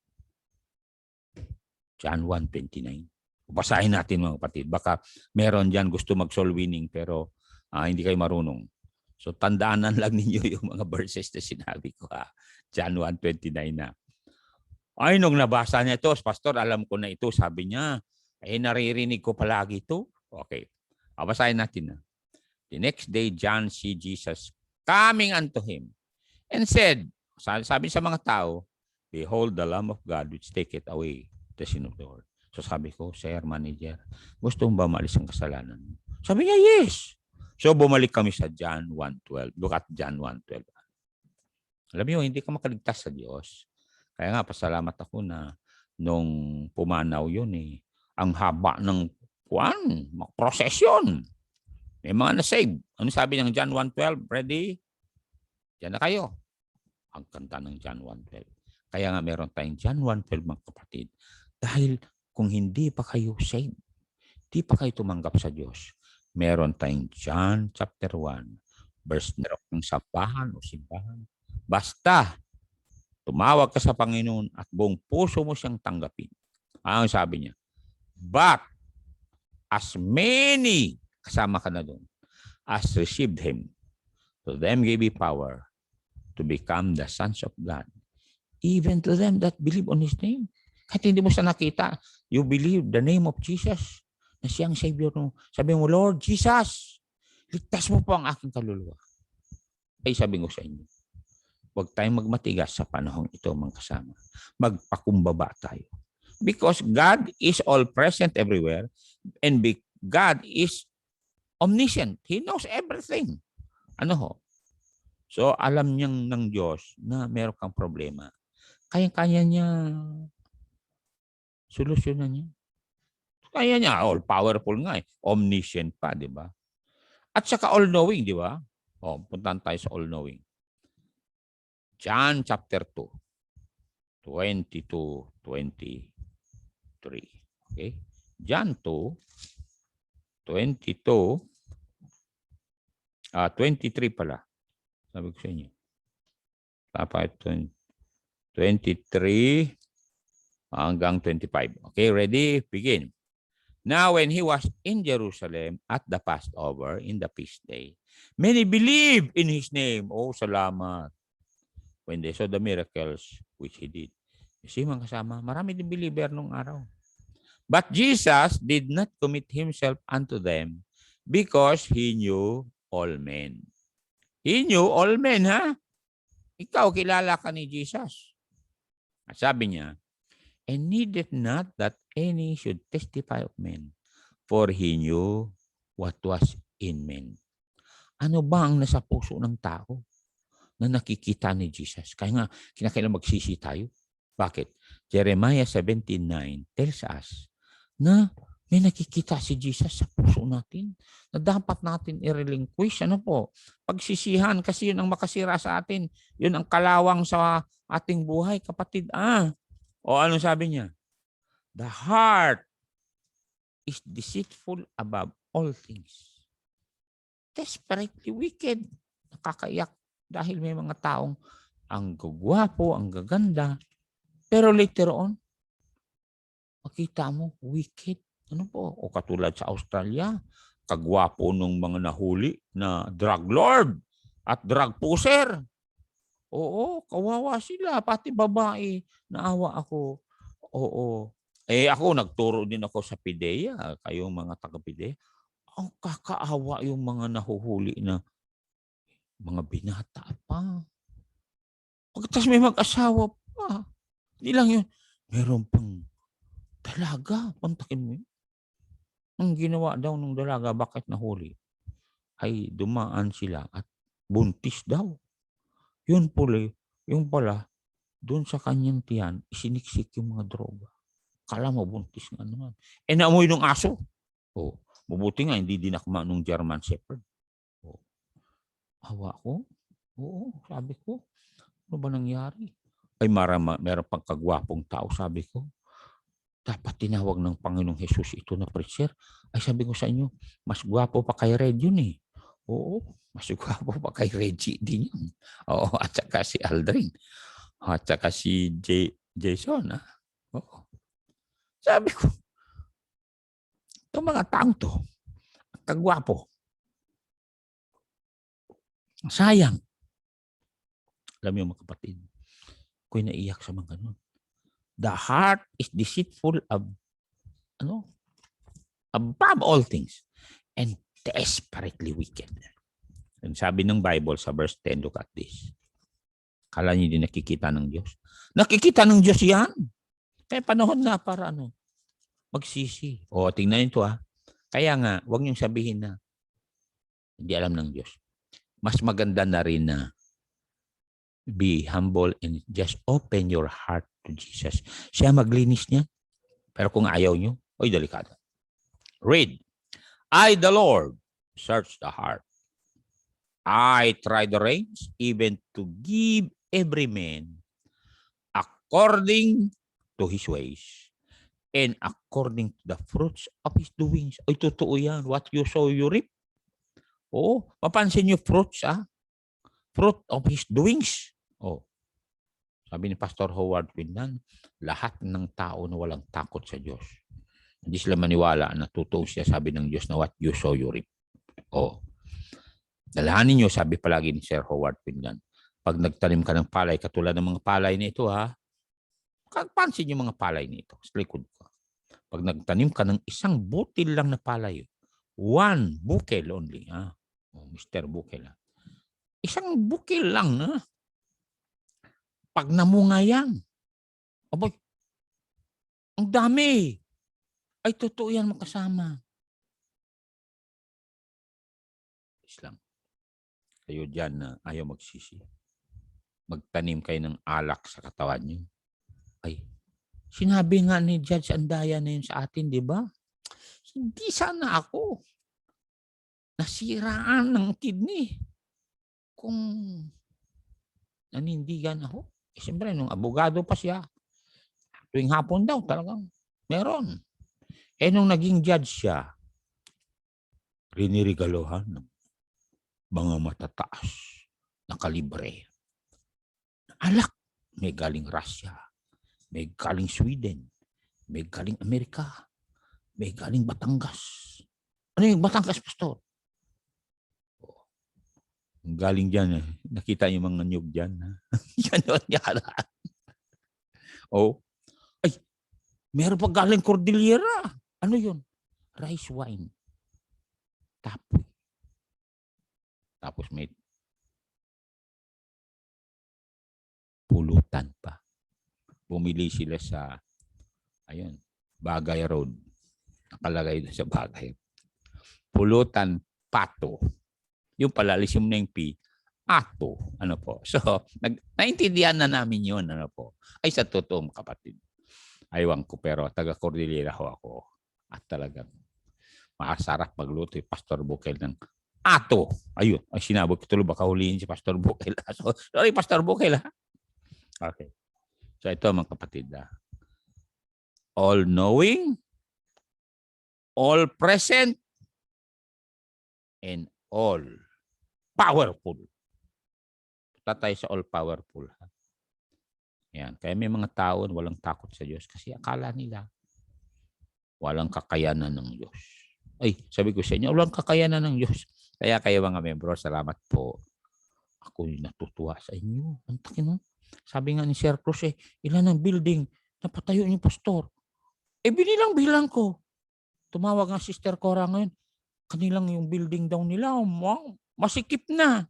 John 1:29. Basahin natin mga kapatid. Baka meron dyan gusto mag-soul winning pero hindi kayo marunong. So tandaanan lang ninyo yung mga verses na sinabi ko. John 1:29 na. Ay, nung nabasa niya ito, Pastor, alam ko na ito. Sabi niya, naririnig ko palagi ito. Okay. Basahin natin na. The next day, John see Jesus coming unto him and said, sabi sa mga tao, behold the Lamb of God which taketh away the sin of the world. So sabi ko, Sir Manager, gusto mo ba maalis ang kasalanan? Sabi niya, yes. So bumalik kami sa John 1:12. Look at John 1:12. Alam niyo, hindi ka makaligtas sa Diyos. Kaya nga, pasalamat ako na nung pumanaw yun ang haba ng prosesyon. May mga na-save. Ano sabi ng John 1:12? Ready? Diyan na kayo. Ang ganda ng John 1:12. Kaya nga meron tayong John 1:12 mga kapatid. Dahil kung hindi pa kayo saved, hindi pa kayo tumanggap sa Diyos, meron tayong John chapter 1, verse ng sambahan o simbahan. Basta, tumawag ka sa Panginoon at buong puso mo siyang tanggapin. Ang sabi niya, but as many, kasama ka na doon, as received Him, to them gave He power to become the sons of God, even to them that believe on His name. Kahit hindi mo siya nakita, you believe the name of Jesus, na siyang Savior mo. Sabi mo, Lord Jesus, ligtas mo po ang aking kaluluwa. Ay sabi ko sa inyo, huwag tayong magmatigas sa panahong ito mga kasama. Magpakumbaba tayo. Because God is all present everywhere and God is omniscient. He knows everything. Ano ho? So alam niyang ng Diyos na meron kang problema. Kaya-kaya niya solusyonan niya. Kaya niya, all-powerful nga Omniscient pa, di ba? At saka all-knowing, di ba? Puntahan tayo sa all-knowing. John chapter 2, 22, 23. Okay? John 2, 22, 23 pala. Sabi ko sa inyo. Dapat 23 hanggang 25. Okay, ready? Begin. Now, when he was in Jerusalem at the Passover in the feast day, many believed in his name. Oh, salamat. When they saw the miracles which he did. You see, mga kasama, marami din believer nung araw. But Jesus did not commit himself unto them because he knew all men. He knew all men, ha? Ikaw, kilala ka ni Jesus. At sabi niya, and needed not that any should testify of men, for he knew what was in men. Ano ba ang nasa puso ng tao na nakikita ni Jesus? Kaya nga, kinakailangan magsisi tayo. Bakit? Jeremiah 17:9 tells us na may nakikita si Jesus sa puso natin na dapat natin i-relinquish. Ano po? Pagsisihan, kasi yun ang makasira sa atin. Yun ang kalawang sa ating buhay, kapatid. O ano sabi niya? The heart is deceitful above all things. Desperately wicked. Nakakaiyak dahil may mga taong ang gagwapo, ang gaganda. Pero later on, makita mo, wicked. Ano po? O katulad sa Australia, kagwapo ng mga nahuli na drug lord at drug pusher. Oo, kawawa sila. Pati babae, naawa ako. Oo. Ako, nagturo din ako sa PIDEA. Kayong mga taga-PIDEA. Ang kakaawa yung mga nahuhuli na mga binata pa. Pagkatapos may mag-asawa pa. Hindi lang yun. Meron pang dalaga. Pantakin mo yun. Ang ginawa daw ng dalaga, bakit nahuli? Ay dumaan sila at buntis daw. Yun pala, doon sa kanyang tiyan, isiniksik yung mga droga. Kala mo buntis nga naman. Naamoy ng aso. Mabuti nga, hindi dinakma nung German Shepherd. Hawa ko? Oo, sabi ko. Ano ba nangyari? Ay meron pang kagwapong tao, sabi ko. Dapat tinawag ng Panginoong Jesus ito na preacher. Ay sabi ko sa inyo, mas gwapo pa kay Red yun eh. Oo, mas gwapo pa kay Reggie din yun. Oo, at saka si Aldrin. At saka si Jason. Oo. Sabi ko, itong mga taong to, kagwapo. Sayang. Alam niyo mga kapatid, ako'y naiyak sa mga ganun. The heart is deceitful above all things and desperately wicked. And sabi ng Bible sa verse 10, look at this. Kala niyo din nakikita ng Diyos? Nakikita ng Diyos yan. Kaya panahon na para magsisi. Tingnan nito Kaya nga, huwag niyong sabihin na hindi alam ng Diyos. Mas maganda na rin na be humble and just open your heart to Jesus. Siya maglinis niya. Pero kung ayaw niyo, delikado. Read. I, the Lord, search the heart. I try the reins, even to give every man according to his ways and according to the fruits of his doings. Totoo yan. What you sow, you reap. Mapansin niyo fruits, fruit of his doings. Sabi ni Pastor Howard Quinlan, lahat ng tao na walang takot sa Diyos, hindi sila maniwala na totoo siya, sabi ng Diyos, na what you sow, you reap. Dalahanin niyo, sabi palagi ni Sir Howard Quinlan, pag nagtanim ka ng palay, katulad ng mga palay na ito, pansin niyo mga palay na ito, sa likod ko. Pag nagtanim ka ng isang butil lang na palay, one bukel only, Mr. Bukel, isang bukel lang, pag namunga yan, ang dami. Ay, totoo yan makasama. Islam. Kayo dyan na ayaw magsisi. Magtanim kayo ng alak sa katawan nyo. Ay, sinabi nga ni Judge Andaya na yun sa atin, di ba? Hindi sana ako nasiraan ng kidney kung nanindigan ako. Siyempre, nung abogado pa siya, tuwing hapon daw talagang meron. Nung naging judge siya, rinirigalohan ng mga matataas na kalibre. Alak, may galing Russia, may galing Sweden, may galing Amerika, may galing Batangas. Ano yung Batangas, Pastor? Galing dyan. Nakita yung mga nyug dyan. Yan yun yara. Ay, meron pa galing Cordillera. Ano yun? Rice wine. Tapoy. Tapos may pulutan pa. Bumili sila sa, Bagay Road. Nakalagay doon sa Bagay. Pulutan Pato. Yung pala, alisin mo na yung P. Ato. Ano po? So, naintindihan na namin yun. Ano po? Ay, sa totoong kapatid. Aywan ko, pero taga Cordillera ho ako. At talagang makasarap magluto yung Pastor Bukel ng ato. Ayun. Ay, sinabi ko tuloy, baka huliin si Pastor Bukel. So, sorry, Pastor Bukel, ha? Okay. So, ito mga kapatid, ha? All-knowing, all-present, and all-powerful. Tatay sa all-powerful. Ha? Yan. Kaya may mga tao walang takot sa Diyos kasi akala nila walang kakayanan ng Diyos. Ay, sabi ko sa inyo, walang kakayanan ng Diyos. Kaya kayo mga membro, salamat po. Ako'y natutuwa sa inyo. Ang takin mo. Sabi nga ni Sir Cruz, ilan ang building napatayo niyo, Pastor? Binilang-bilang ko. Tumawag nga Sister Cora ngayon. Kanilang yung building daw nila, masikip na.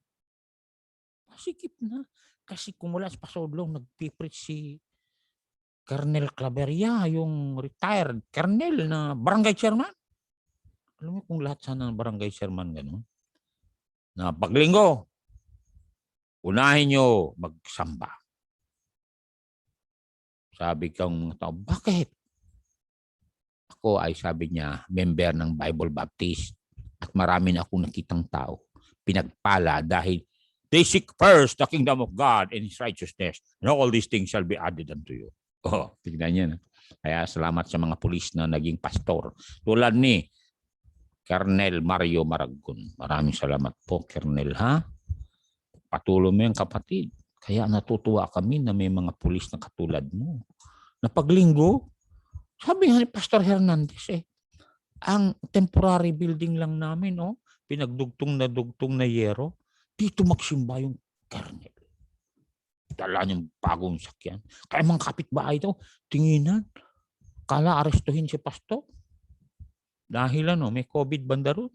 Masikip na. Kasi kung wala sa Pasodlong, nagpipreach si Colonel Claveria, yung retired colonel na barangay chairman. Alam mo kung lahat sana ng barangay chairman gano'n? Na paglinggo, unahin nyo magsamba. Sabi kang mga tao, bakit? Ako ay sabi niya, member ng Bible Baptist at marami na akong nakitang tao. Pinagpala dahil they seek first the kingdom of God and His righteousness, and all these things shall be added unto you. Oh, tignan niya. Kaya salamat sa mga pulis na naging pastor. Tulad ni Colonel Mario Maragon. Maraming salamat po, Colonel, ha? Patuloy mo yan, kapatid. Kaya natutuwa kami na may mga pulis na katulad mo. Na paglinggo, sabi nga ni Pastor Hernandez, ang temporary building lang namin, pinagdugtong na yero, dito magsimba yung Colonel. Dala niyang bagong sakyan. Kaya mga kapitbahay ito, tinginan, kala arestuhin si Pastor. Dahil may COVID banda ron.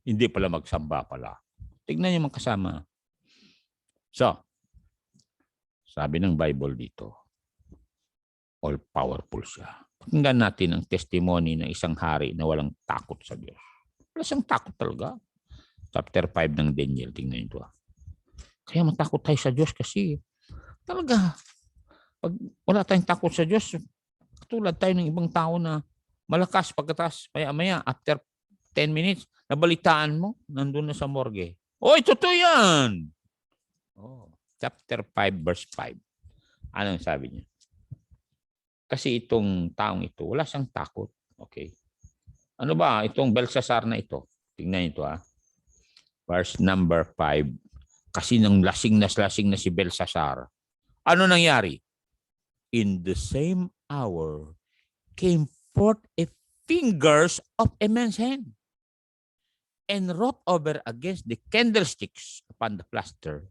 Hindi pala magsamba pala. Tignan niyo mga kasama. So, sabi ng Bible dito, all-powerful siya. Pakinggan natin ang testimony ng isang hari na walang takot sa Diyos. Wala siyang takot talaga. Chapter 5 ng Daniel, tingnan ito. Kaya matakot tayo sa Diyos kasi talaga, pag wala tayong takot sa Diyos, katulad tayo ng ibang tao na malakas pagkatas, maya after 10 minutes, nabalitaan mo, nandun na sa morgue. Oy, totoo yan! Chapter 5, verse 5. Anong sabi niya? Kasi itong taong ito, wala siyang takot. Okay. Ano ba itong Belshazzar na ito? Tingnan ito, Verse number 5. Kasi nang lasing na si Belshazzar, ano nangyari? In the same hour came forth a fingers of a man's hand and wrote over against the candlesticks upon the plaster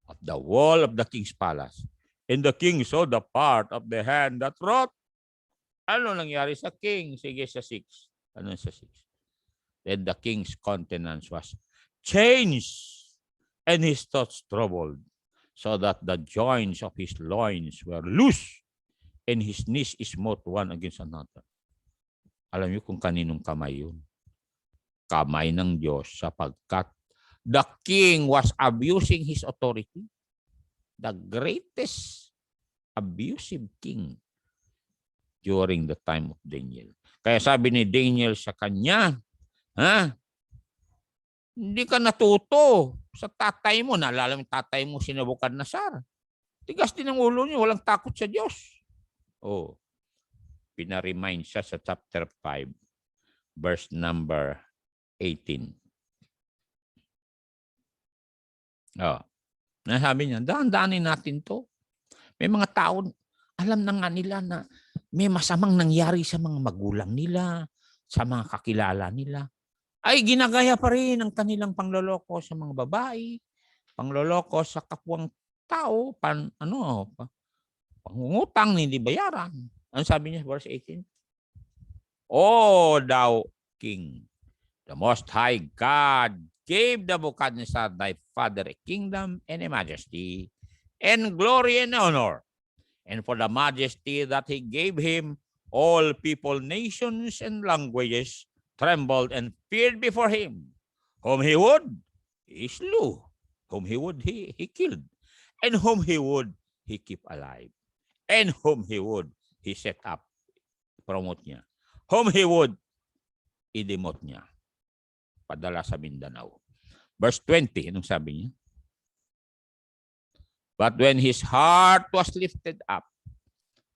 of the wall of the king's palace. And the king saw the part of the hand that wrote. Ano nangyari sa king? Sige sa 6. Ano sa 6? Then the king's countenance was changed and his thoughts troubled, so that the joints of his loins were loose and his knees smote one against another. Alam niyo kung kaninong kamay yun? Kamay ng Diyos, sapagkat the king was abusing his authority. The greatest abusive king during the time of Daniel. Kaya sabi ni Daniel sa kanya, hindi ka natuto sa tatay mo. Naalala mo tatay mo si Nabucodonosor. Tigas din ang ulo niyo, walang takot sa Diyos. Pinaremind siya sa chapter 5, verse number 18. Nasabi niya, daan-daanin natin to. May mga tao, alam na nga nila na may masamang nangyari sa mga magulang nila, sa mga kakilala nila. Ay ginagaya pa rin ang kanilang pangloloko sa mga babae, pangloloko sa kapwang tao, pangungutang, hindi bayaran. Ano sabi niya, verse 18? Oh, thou king, the most high God gave Nebuchadnezzar thy father a kingdom and a majesty and glory and honor. And for the majesty that he gave him, All people, nations, and languages trembled and feared before him. Whom he would, he slew. Whom he would, he killed. And whom he would, he keep alive. And whom he would, he set up. Promote niya. Whom he would, i-demote niya. Padala sa Mindanao. Verse 20, anong sabi niya? But when his heart was lifted up,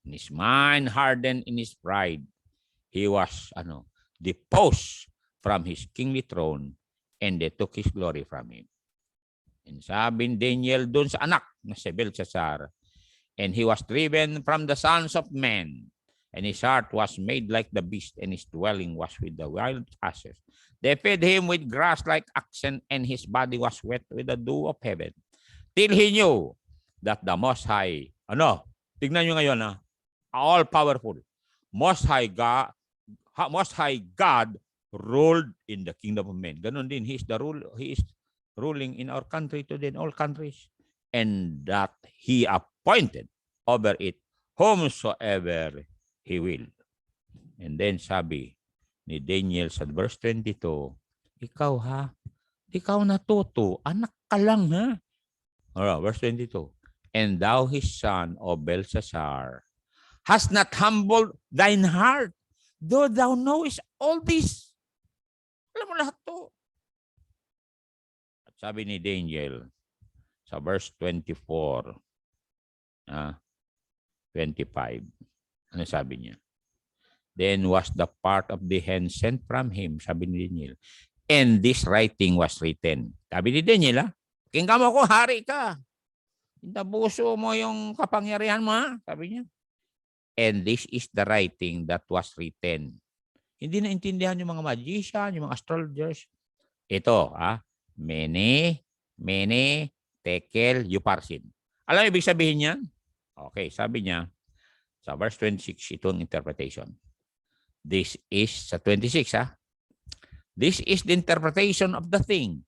and his mind hardened in his pride, he was deposed from his kingly throne, and they took his glory from him. And sabi ni Daniel dun sa anak na si Belshazzar, and he was driven from the sons of men, and his heart was made like the beast, and his dwelling was with the wild asses. They fed him with grass like oxen, and his body was wet with the dew of heaven, till he knew that the Most High, tignan nyo ngayon all-powerful, Most High God ruled in the kingdom of men. Ganon din, He is ruling in our country today, in all countries, and that He appointed over it whomsoever He will. And then sabi ni Daniel sa verse 22, ikaw natuto, anak ka lang ha. Verse 22, and thou his son, O Belshazzar, hast not humbled thine heart, though thou knowest all this. Alam mo lahat to. At sabi ni Daniel sa verse 24, 25, ano sabi niya? Then was the part of the hand sent from him, sabi ni Daniel, and this writing was written. Sabi ni Daniel, kinggan mo ko, hari ka. Tabuso mo yung kapangyarihan mo, sabi niya. And this is the writing that was written. Hindi naintindihan yung mga magician, yung mga astrologers. Ito, mene, tekel, yuparsin. Alam mo ibig sabihin niyan? Okay, sabi niya, sa verse 26, itong interpretation. This is, sa 26, this is the interpretation of the thing.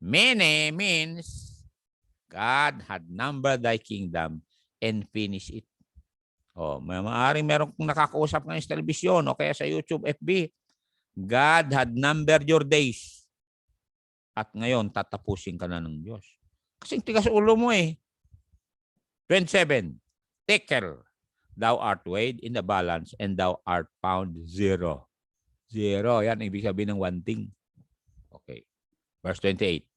Mene means God had numbered thy kingdom and finished it. Maaaring meron kong nakakausap ngayon sa telebisyon o kaya sa YouTube, FB. God had numbered your days. At ngayon, tatapusin ka na ng Diyos. Kasi tigas ulo mo 27. Tekel, thou art weighed in the balance and thou art found zero. Zero, yan ibig sabihin ng one thing. Okay. Verse 28.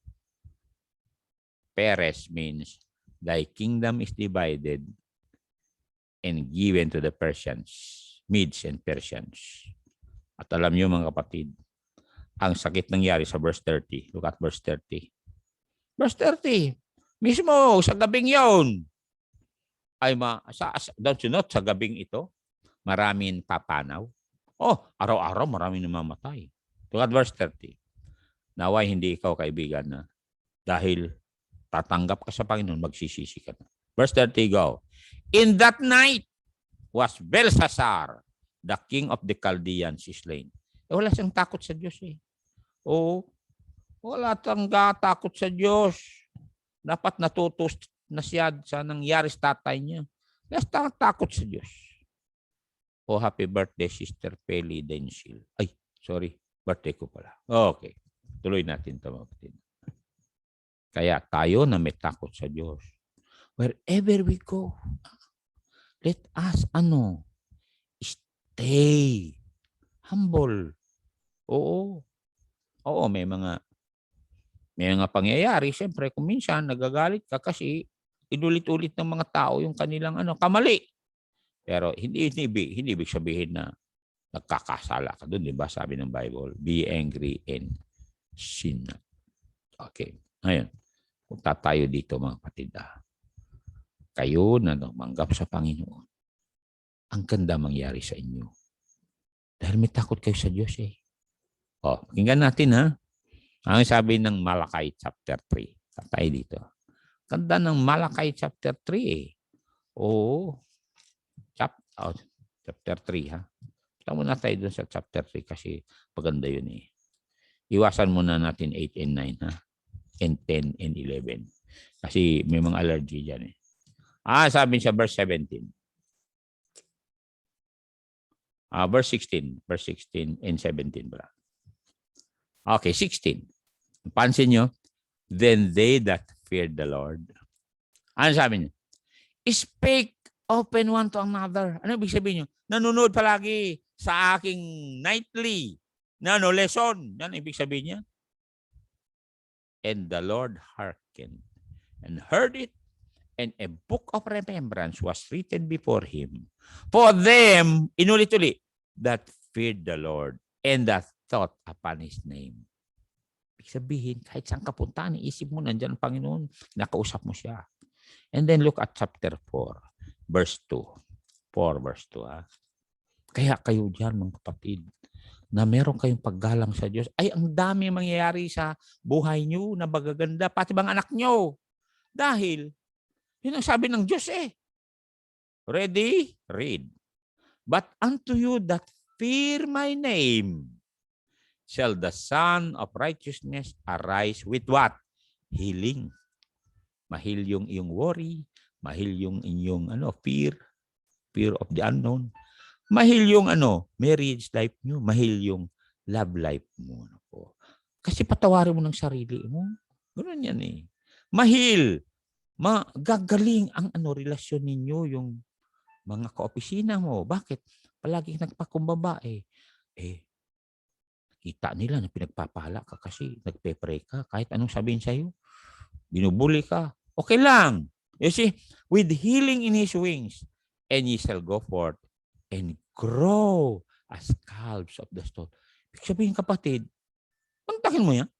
Peres means thy kingdom is divided and given to the Persians, Medes and Persians. At alam niyo mga kapatid, ang sakit nangyari sa verse 30. Look at verse 30. Verse 30, mismo sa gabing yon, don't you know, sa gabing ito, maraming papanaw. Araw-araw maraming namamatay. Look at verse 30. Naway hindi ikaw kaibigan na dahil tatanggap ka sa Panginoon, magsisisi ka na. Verse 30, go. In that night was Belshazzar, the king of the Chaldeans, slain. Wala siyang takot sa Diyos wala siyang takot sa Diyos. Dapat natutos na siya sa nangyari sa tatay niya. Wala takot sa Diyos. Happy birthday, Sister Peli Densil. Ay, sorry. Birthday ko pala. Okay. Tuloy natin ito, mga kapatid. Kaya tayo na may takot sa Diyos. Wherever we go, let us, stay humble. Oo, may mga pangyayari. Siyempre, kung minsan nagagalit ka kasi inulit-ulit ng mga tao yung kanilang kamali. Pero hindi ibig sabihin na nagkakasala ka doon, di ba? Sabi ng Bible, be angry and sin not. Okay. Ngayon, punta tayo dito mga kapatid. Kayo na tumanggap sa Panginoon, ang ganda mangyari sa inyo. Dahil may takot kayo sa Diyos pakinggan natin Ang sabi ng Malakay chapter 3. Tayo dito. Ganda ng Malakay chapter 3 chapter 3 Tama na tayo dun sa chapter 3 kasi maganda yun Iwasan muna natin 8 and 9 and 10 and 11. Kasi may mga allergy dyan sabi sa verse 17. Verse 16. Verse 16 and 17. Bro. Okay, 16. Pansin nyo, then they that feared the Lord. Ano sabi niyo? Speak open one to another. Ano ibig sabihin nyo? Nanonood palagi sa aking nightly lesson. Yan ibig sabihin niya. And the Lord hearkened and heard it, and a book of remembrance was written before him. For them, inulit-ulit, that feared the Lord and that thought upon His name. Ibig sabihin, kahit saan ka punta, iisip mo, nandiyan ang Panginoon, nakausap mo siya. And then look at chapter 4, verse 2. 4 verse 2. Ha? Kaya kayo dyan, mga kapatid, na meron kayong paggalang sa Diyos, ay ang dami mangyayari sa buhay nyo na bagaganda, pati bang anak nyo. Dahil, yun ang sabi ng Diyos eh. Ready? Read. But unto you that fear my name, shall the Son of Righteousness arise with what? Healing. Mahil yung iyong worry, mahil yung inyong fear of the unknown. Mahil yung marriage life nyo, mahil yung love life mo. Kasi patawarin mo ng sarili mo. Ganoon yan eh. Mahil, magagaling ang relasyon ninyo, yung mga kaopisina mo. Bakit? Palagi nagpakumbaba eh. Kita nila na pinagpapala ka kasi nagpe-pray ka. Kahit anong sabihin sa'yo, binubuli ka. Okay lang. You see, with healing in His wings, and ye shall go forth and grow as calves of the stone. Ibig sabihin, kapatid, pantakin mo yan.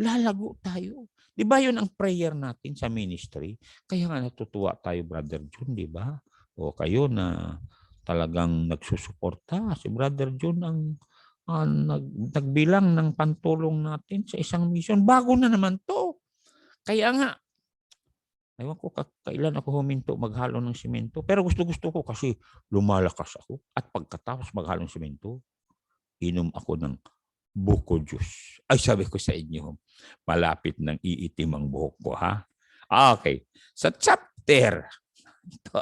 Lalago tayo. Di ba yun ang prayer natin sa ministry? Kaya nga natutuwa tayo, Brother Jun, di ba? O kayo na talagang nagsusuporta. Si Brother Jun ang nagbilang ng pantulong natin sa isang mission. Bago na naman to. Kaya nga, ewan ko kailan ako huminto maghalo ng simento. Pero gusto ko kasi lumalakas ako. At pagkatapos maghalo ng simento, inom ako ng buko juice. Ay, sabi ko sa inyo, malapit ng iitim ang buhok ko, ha? Okay. Sa chapter, ito,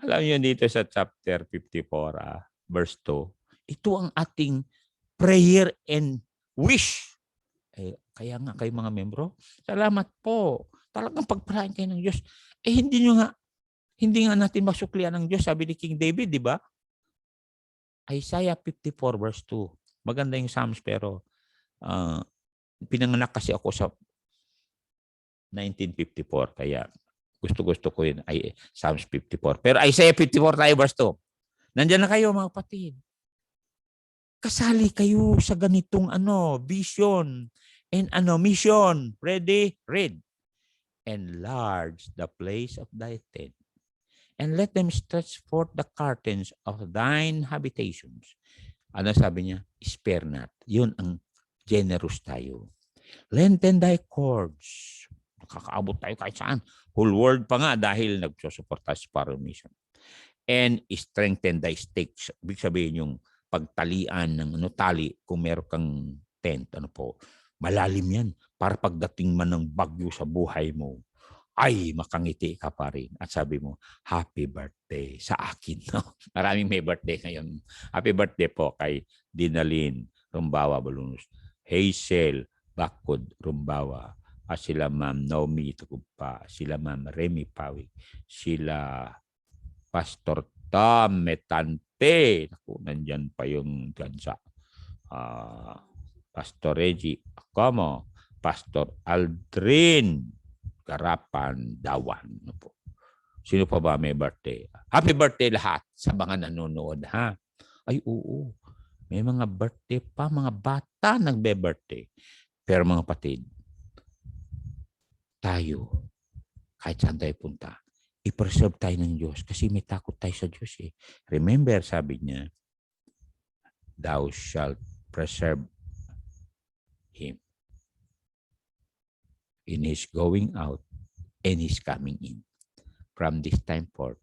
alam niyo dito sa chapter 54, verse 2, ito ang ating prayer and wish. Kaya nga kayo mga membro, salamat po. Talagang pagpalain kayo ng Diyos. Hindi nga natin masuklian ng Diyos, sabi ni King David, di ba? Isaiah 54 verse 2. Maganda yung Psalms pero pinanganak kasi ako sa 1954 kaya gusto ko yun ay Psalms 54. Pero Isaiah 54 tayo verse 2. Nandiyan na kayo mga kapatid. Kasali kayo sa ganitong vision and mission. Ready? Read. Enlarge the place of thy tent, and let them stretch forth the curtains of thine habitations. Ano sabi niya? Spare not. Yun ang generous tayo. Lengthen thy cords. Nakakaabot tayo kahit saan. Whole world pa nga dahil nagsusuporta sa Sparrow Mission. And strengthen thy stakes. Ibig sabihin yung pagtalian ng tali kung meron kang tent. Malalim yan. Para pagdating man ng bagyo sa buhay mo, ay makangiti ka pa rin. At sabi mo, happy birthday sa akin. No? Maraming may birthday ngayon. Happy birthday po kay Dinalyn Rumbawa Balunus, Hazel Bakod Rumbawa, at sila Ma'am Naomi Tagumpa, sila Ma'am Remy Pawig, sila Pastor Tom Metante. Naku, nandyan pa yung gansa. Pastor Reggie Acomo, Pastor Aldrin Garapan Dawan. Sino pa ba may birthday? Happy birthday lahat sa mga nanonood, ha? Ay, oo. May mga birthday pa, mga bata nagbe-birthday. Pero mga kapatid, tayo, kahit saan tayo punta, i-preserve tayo ng Diyos kasi may takot tayo sa Diyos eh. Remember, sabi niya, thou shalt preserve him in his going out and his coming in from this time forth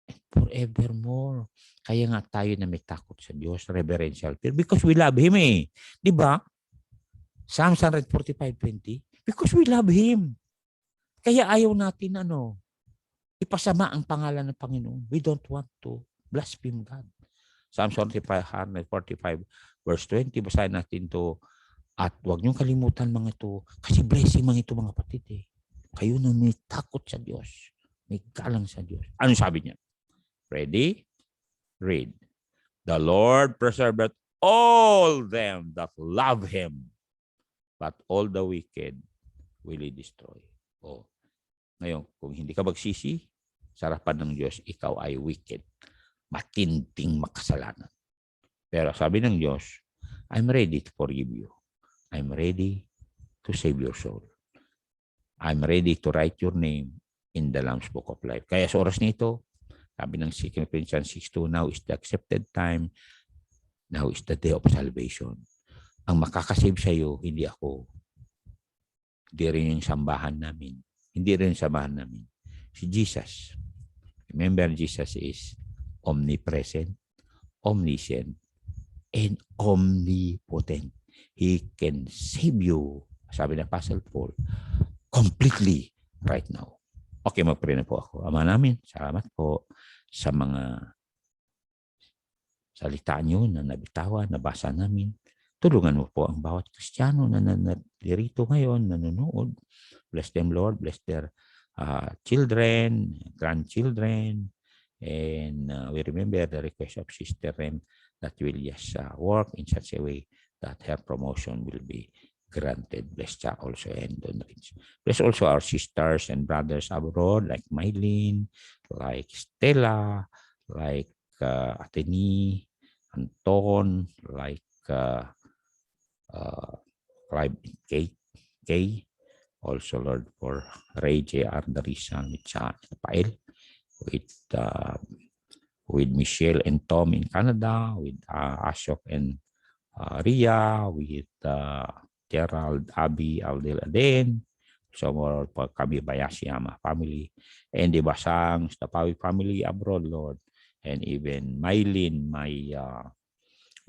and forevermore. Kaya nga tayo na may takot sa Diyos, reverential fear, because we love Him eh. Di ba? Psalm 145:20, because we love Him. Kaya ayaw natin ipasama ang pangalan ng Panginoon. We don't want to. blaspheme God. Psalm 145 verse 20, basahin natin to. At huwag niyong kalimutan mga ito, kasi blessing mga ito mga kapatid eh. Kayo na may takot sa Diyos, may galang sa Diyos. Ano sabi niya? Ready? Read. The Lord preserveth all them that love Him, but all the wicked will He destroy. Oh. Ngayon, kung hindi ka magsisi, sa harapan ng Diyos, ikaw ay wicked. Matinding makasalanan. Pero sabi ng Diyos, I'm ready to forgive you. I'm ready to save your soul. I'm ready to write your name in the Lamb's Book of Life. Kaya sa oras nito, sabi ng 2 Corinthians 6:2, now is the accepted time. Now is the day of salvation. Ang makakasave sa iyo, hindi ako. Hindi rin yung sambahan namin. Hindi rin yung sambahan namin. Si Jesus. Remember, Jesus is omnipresent, omniscient, and omnipotent. He can save you, sabi ng Apostle Paul, completely right now. Okay, mag-pray na po ako. Ama namin, salamat po sa mga salita nyo na nabitawan, nabasa namin. Tulungan mo po ang bawat Kristiyano na naririto ngayon, nanonood. Bless them, Lord. Bless their children, grandchildren. And we remember the request of Sister Rem that will just work in such a way that her promotion will be granted. Bless siya also and Donrich. Bless also our sisters and brothers abroad like Mylene, like Stella, like Ateni, Anton, like Kay. Also, Lord, for Ray J.R. Darisan, Pael, with Michelle and Tom in Canada, with Ashok and Ria, with Gerald, Abby, Aldel Aden, so more for kami Bayashiyama family, and the Basangs, the Pawi family abroad, Lord, and even Mylene,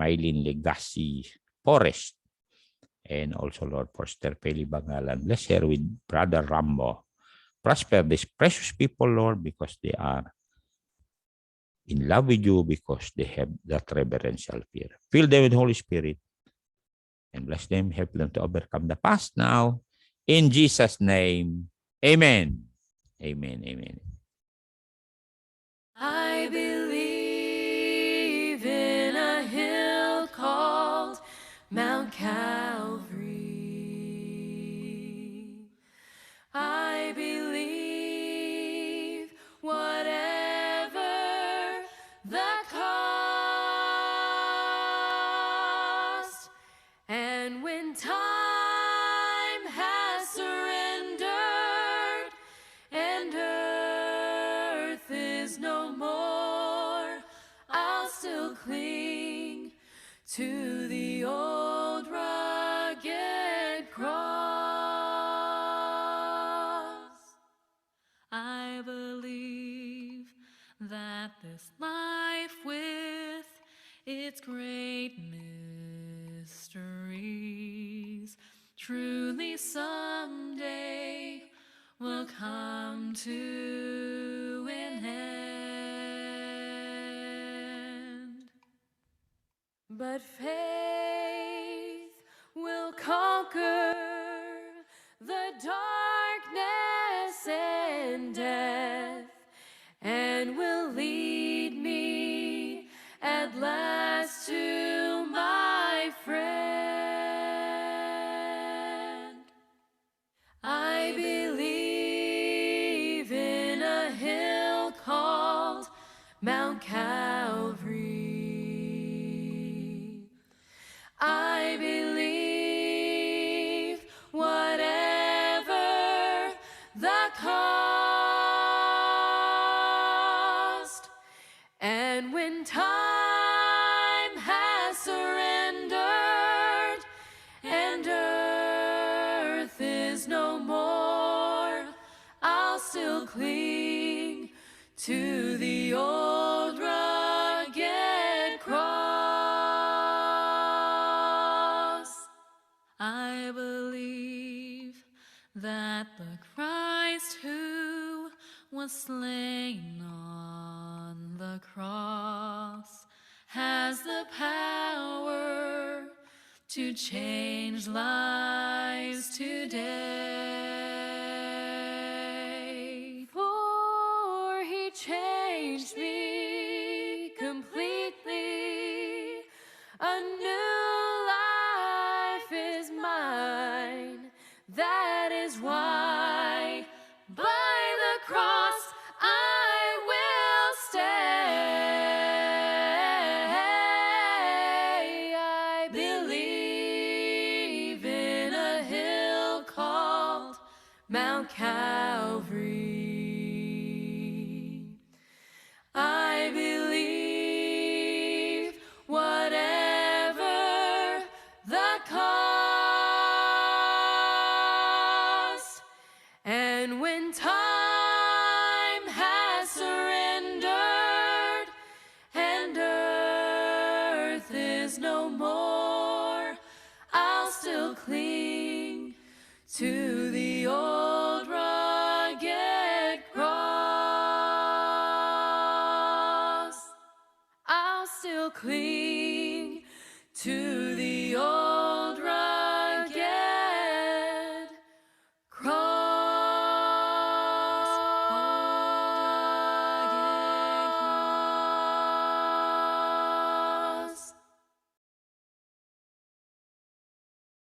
Mylene Legacy Forest, and also, Lord, for Sterpeli Bangalan. Bless her with Brother Rambo. Prosper these precious people, Lord, because they are in love with you, because they have that reverential fear. Fill them with Holy Spirit and bless them, help them to overcome the past now. In Jesus' name, amen. Amen, amen. I believe in a hill called Mount Calvary. I believe whatever the cost, and when time has surrendered and earth is no more, I'll still cling to the old rugged cross. I believe that this life with its great mysteries truly someday will come to an end. But faith will conquer the darkness and death, and will lead me at last to my friend. I believe in a hill called Mount Calvary. I believe whatever the cost, and when time has surrendered and earth is no more, I'll still cling to the old rugged cross. I believe that the Christ who was slain on The cross has the power to change lives today. For he changed me completely. A new life is mine. That is why by the cross I will stay. I believe in a hill called Mount Calvary. I believe whatever the cost, and when time has surrendered and earth is no more, I'll still cling to the old rugged cross. I'll still cling